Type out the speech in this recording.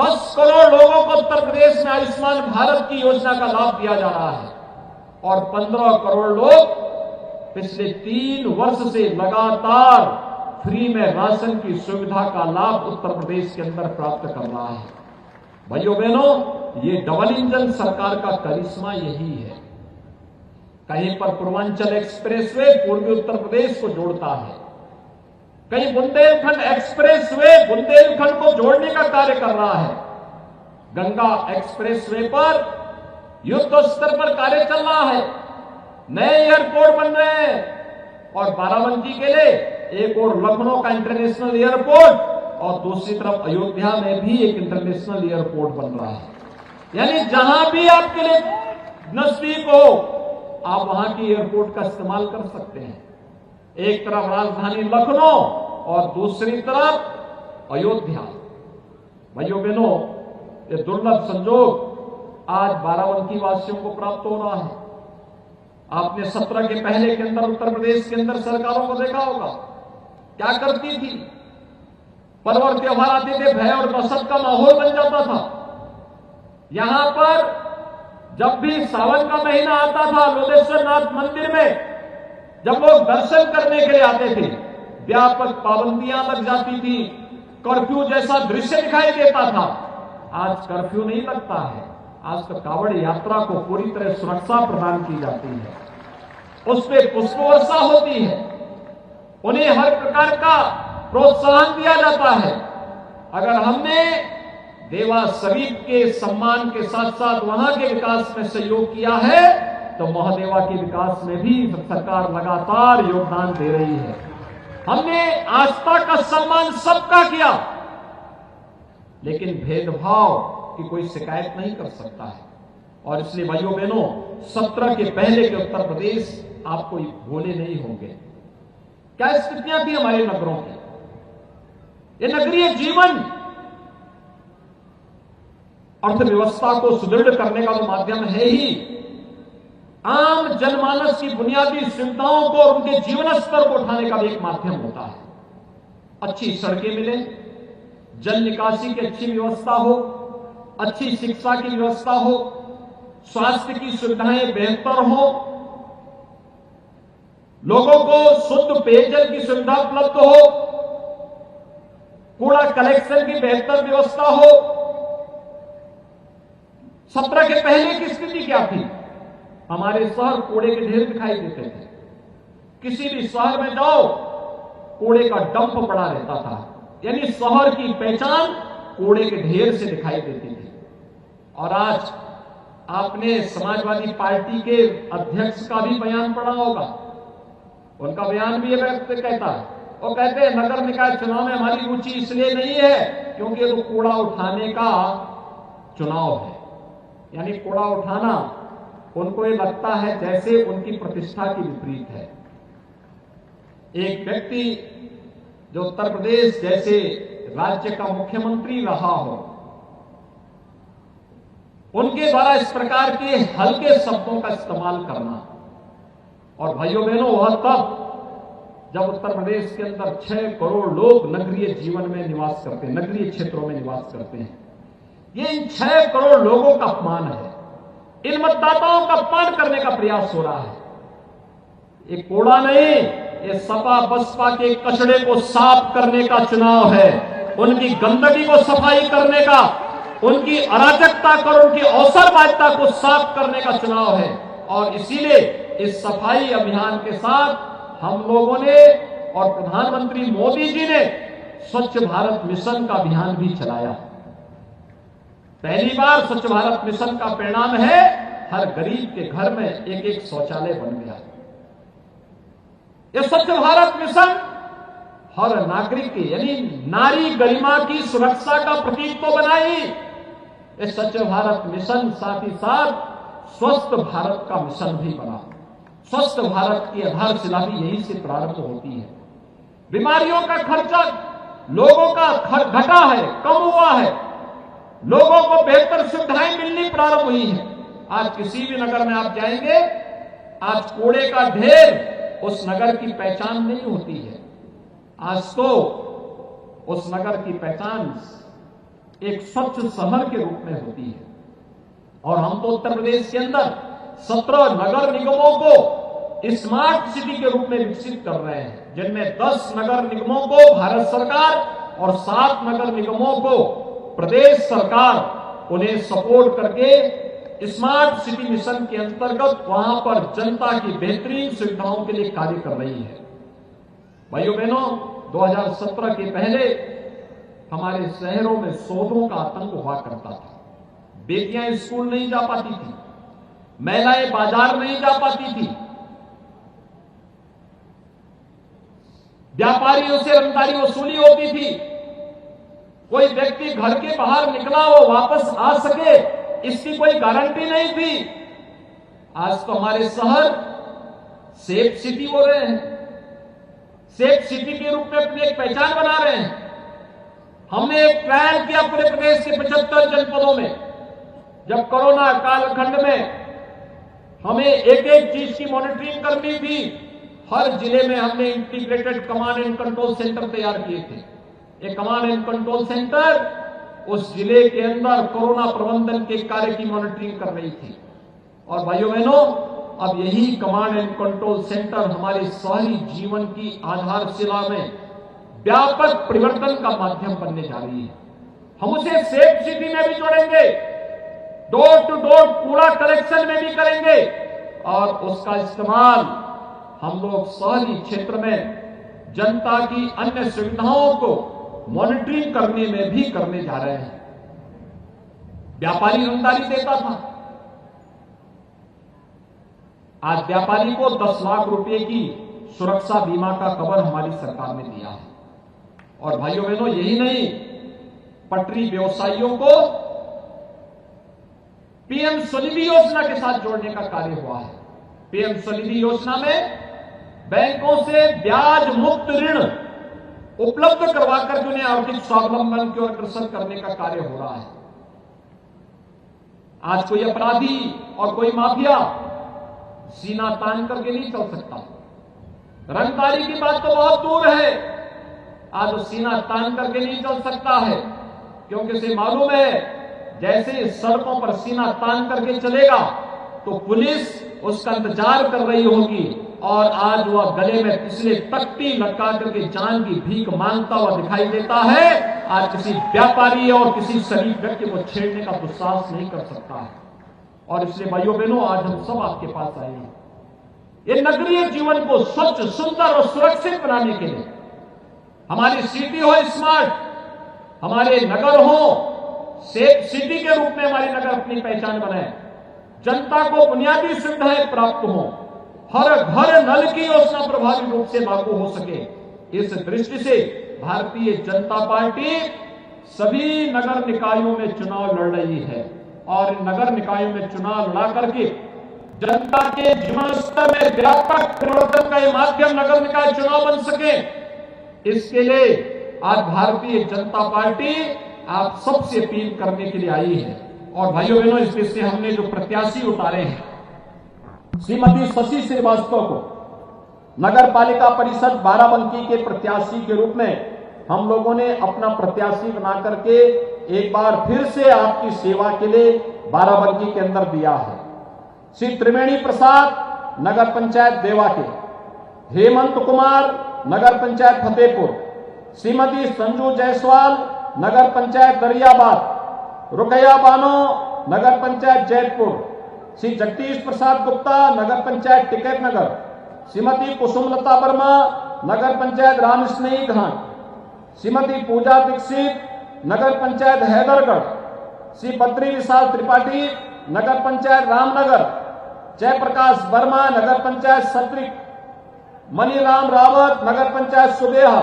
10 करोड़ लोगों को उत्तर प्रदेश में आयुष्मान भारत की योजना का लाभ दिया जा रहा है और 15 करोड़ लोग पिछले 3 वर्ष से लगातार फ्री में राशन की सुविधा का लाभ उत्तर प्रदेश के अंदर प्राप्त कर रहा है। भाइयों बहनों, ये डबल इंजन सरकार का करिश्मा यही है। कहीं पर पूर्वांचल एक्सप्रेसवे पूर्वी उत्तर प्रदेश को जोड़ता है, कहीं बुंदेलखंड एक्सप्रेसवे बुंदेलखंड को जोड़ने का कार्य कर रहा है। गंगा एक्सप्रेसवे पर युद्ध स्तर पर कार्य चल रहा है, नए एयरपोर्ट बन रहे हैं और बाराबंकी के लिए एक और लखनऊ का इंटरनेशनल एयरपोर्ट और दूसरी तरफ अयोध्या में भी एक इंटरनेशनल एयरपोर्ट बन रहा है। यानी जहां भी आपके लिए नजदीक हो आप वहां की एयरपोर्ट का इस्तेमाल कर सकते हैं। एक तरफ राजधानी लखनऊ और दूसरी तरफ अयोध्या। भाइयों बहनों, ये दुर्लभ संजोग आज बाराबंकी वासियों को प्राप्त हो रहा है। आपने 17 के पहले के अंदर उत्तर प्रदेश के अंदर सरकारों को देखा होगा क्या करती थी। पर्व त्योहार आते थे, भय और दहशत का माहौल बन जाता था। यहां पर जब भी सावन का महीना आता था, लोधेश्वर नाथ मंदिर में जब लोग दर्शन करने के लिए आते थे, व्यापक पाबंदियां लग जाती थी, कर्फ्यू जैसा दृश्य दिखाई देता था। आज कर्फ्यू नहीं लगता है, आज तो कांवड़ यात्रा को पूरी तरह सुरक्षा प्रदान की जाती है, उस पर पुष्प वर्षा होती है, उन्हें हर प्रकार का प्रोत्साहन दिया जाता है। अगर हमने देवा शरीफ के सम्मान के साथ साथ वहां के विकास में सहयोग किया है तो महादेवा के विकास में भी सरकार लगातार योगदान दे रही है। हमने आस्था का सम्मान सबका किया, लेकिन भेदभाव की कोई शिकायत नहीं कर सकता है। और इसलिए भाइयों बहनों, 17 के पहले के उत्तर प्रदेश आपको भूले नहीं होंगे। क्या स्थितियां थी हमारे नगरों की। ये नगरीय जीवन अर्थव्यवस्था को सुदृढ़ करने का तो माध्यम है ही, आम जनमानस की बुनियादी सुविधाओं को और उनके जीवन स्तर को उठाने का भी एक माध्यम होता है। अच्छी सड़कें मिले, जल निकासी की अच्छी व्यवस्था हो, अच्छी शिक्षा की व्यवस्था हो, स्वास्थ्य की सुविधाएं बेहतर हो, लोगों को शुद्ध पेयजल की सुविधा उपलब्ध हो, कूड़ा कलेक्शन की बेहतर व्यवस्था हो। 17 के पहले की स्थिति क्या थी। हमारे शहर कूड़े के ढेर दिखाई देते थे। किसी भी शहर में जाओ कूड़े का डंप पड़ा रहता था, यानी शहर की पहचान कूड़े के ढेर से दिखाई देती थी। और आज आपने समाजवादी पार्टी के अध्यक्ष का भी बयान पढ़ा होगा। उनका बयान भी ये कहता है, वो कहते हैं नगर निकाय चुनाव में हमारी रुचि इसलिए नहीं है क्योंकि ये तो कूड़ा उठाने का चुनाव है। यानी कूड़ा उठाना उनको ये लगता है जैसे उनकी प्रतिष्ठा की विपरीत है। एक व्यक्ति जो उत्तर प्रदेश जैसे राज्य का मुख्यमंत्री रहा हो, उनके द्वारा इस प्रकार के हल्के शब्दों का इस्तेमाल करना, और भाइयों बहनों वह तब जब उत्तर प्रदेश के अंदर 6 करोड़ लोग नगरीय जीवन में निवास करते हैं, नगरीय क्षेत्रों में निवास करते हैं। ये इन 6 करोड़ लोगों का अपमान है, इन मतदाताओं का अपमान करने का प्रयास हो रहा है। ये कूड़ा नहीं, ये सपा बसपा के कचड़े को साफ करने का चुनाव है, उनकी गंदगी को सफाई करने का, उनकी अराजकता और उनकी अवसरवादिता को साफ करने का चुनाव है। और इसीलिए इस सफाई अभियान के साथ हम लोगों ने और प्रधानमंत्री मोदी जी ने स्वच्छ भारत मिशन का अभियान भी चलाया। पहली बार स्वच्छ भारत मिशन का परिणाम है हर गरीब के घर में एक एक शौचालय बन गया। यह स्वच्छ भारत मिशन हर नागरिक की यानी नारी गरिमा की सुरक्षा का प्रतीक तो बना ही, यह स्वच्छ भारत मिशन साथ ही साथ स्वस्थ भारत का मिशन भी बना। स्वस्थ भारत की आधारशिला भी यहीं से प्रारंभ होती है। बीमारियों का खर्चा लोगों का घटा है, कम हुआ है, लोगों को बेहतर सुविधाएं मिलनी प्रारंभ हुई है। आज किसी भी नगर में आप जाएंगे, आज कूड़े का ढेर उस नगर की पहचान नहीं होती है। आज तो उस नगर की पहचान एक स्वच्छ शहर के रूप में होती है। और हम तो उत्तर प्रदेश के अंदर 17 नगर निगमों को स्मार्ट सिटी के रूप में विकसित कर रहे हैं, जिनमें 10 नगर निगमों को भारत सरकार और 7 नगर निगमों को प्रदेश सरकार उन्हें सपोर्ट करके स्मार्ट सिटी मिशन के अंतर्गत वहां पर जनता की बेहतरीन सुविधाओं के लिए कार्य कर रही है। भाइयों बहनों, 2017 के पहले हमारे शहरों में शोधों का आतंक हुआ करता था। बेटियां स्कूल नहीं जा पाती थी, महिलाएं बाजार नहीं जा पाती थी, व्यापारियों से रंगदारी वसूली होती थी, कोई व्यक्ति घर के बाहर निकला वो वापस आ सके इसकी कोई गारंटी नहीं थी। आज तो हमारे शहर सेफ सिटी हो रहे हैं, सेफ सिटी के रूप में अपनी एक पहचान बना रहे हैं। हमने एक ट्रायल किया पूरे प्रदेश के 75 जनपदों में। जब कोरोना कालखंड में हमें एक एक चीज की मॉनिटरिंग करनी थी, हर जिले में हमने integrated command and control centre तैयार किए थे। एक कमांड एंड कंट्रोल सेंटर उस जिले के अंदर कोरोना प्रबंधन के कार्य की मॉनिटरिंग कर रही थी। और भाइयों बहनों, अब यही कमांड एंड कंट्रोल सेंटर हमारे शहरी जीवन की आधारशिला में व्यापक परिवर्तन का माध्यम बनने जा रही है। हम उसे सेफ सिटी में भी जोड़ेंगे, डोर टू डोर कूड़ा कलेक्शन में भी करेंगे और उसका इस्तेमाल हम लोग शहरी क्षेत्र में जनता की अन्य सुविधाओं को मॉनिटरिंग करने में भी करने जा रहे हैं। व्यापारी रंगदारी देता था, आज व्यापारी को 10 लाख रुपए की सुरक्षा बीमा का कवर हमारी सरकार ने दिया है। और भाइयों बहनों, यही नहीं, पटरी व्यवसायियों को पीएम स्वनिधि योजना के साथ जोड़ने का कार्य हुआ है। पीएम स्वनिधि योजना में बैंकों से ब्याज मुक्त ऋण उपलब्ध करवाकर उन्हें आर्थिक स्वावलंबन की ओर अग्रसर करने का कार्य हो रहा है। आज कोई अपराधी और कोई माफिया सीना तान करके नहीं चल सकता। रंगदारी की बात तो बहुत दूर है, आज वो सीना तान करके नहीं चल सकता है, क्योंकि उसे मालूम है जैसे सड़कों पर सीना तान करके चलेगा तो पुलिस उसका इंतजार कर रही होगी और आज वह गले में पिछले तख्ती लटका करके जान की भीख मांगता हुआ दिखाई देता है। आज किसी व्यापारी और किसी शरीफ व्यक्ति को छेड़ने का दुस्साहस नहीं कर सकता है। और इसलिए भाइयों बहनों, आज हम सब आपके पास आए हैं ये नगरीय जीवन को स्वच्छ, सुंदर और सुरक्षित बनाने के लिए। हमारी सिटी हो स्मार्ट, हमारे नगर हो सेफ सिटी के रूप में हमारी नगर अपनी पहचान बनाए, जनता को बुनियादी सुविधाएं प्राप्त हो, हर घर नल की योजना प्रभावी रूप से लागू हो सके। इस दृष्टि से भारतीय जनता पार्टी सभी नगर निकायों में चुनाव लड़ रही है और नगर निकायों में चुनाव लड़ा करके जनता के जीवन स्तर में व्यापक परिवर्तन का यह माध्यम नगर निकाय चुनाव बन सके, इसके लिए आज भारतीय जनता पार्टी आप सबसे अपील करने के लिए आई है। और भाइयों बहनों, इसमें से हमने जो प्रत्याशी उतारे हैं, श्रीमती शशि श्रीवास्तव को नगर पालिका परिषद बाराबंकी के प्रत्याशी के रूप में हम लोगों ने अपना प्रत्याशी बना करके एक बार फिर से आपकी सेवा के लिए बाराबंकी के अंदर दिया है। श्री त्रिवेणी प्रसाद नगर पंचायत देवा के, हेमंत कुमार नगर पंचायत फतेहपुर, श्रीमती संजू जायसवाल नगर पंचायत दरियाबाद, रुकैया बानो नगर पंचायत जैतपुर, श्री जगदीश प्रसाद गुप्ता नगर पंचायत टिकैत नगर, श्रीमती कुसुमलता वर्मा नगर पंचायत राम स्नेही घाट, श्रीमती पूजा दीक्षित नगर पंचायत हैदरगढ़, श्री बद्री विशाल त्रिपाठी नगर पंचायत रामनगर, जयप्रकाश वर्मा नगर पंचायत सत्रिक, मनीराम रावत नगर पंचायत सुबेहा,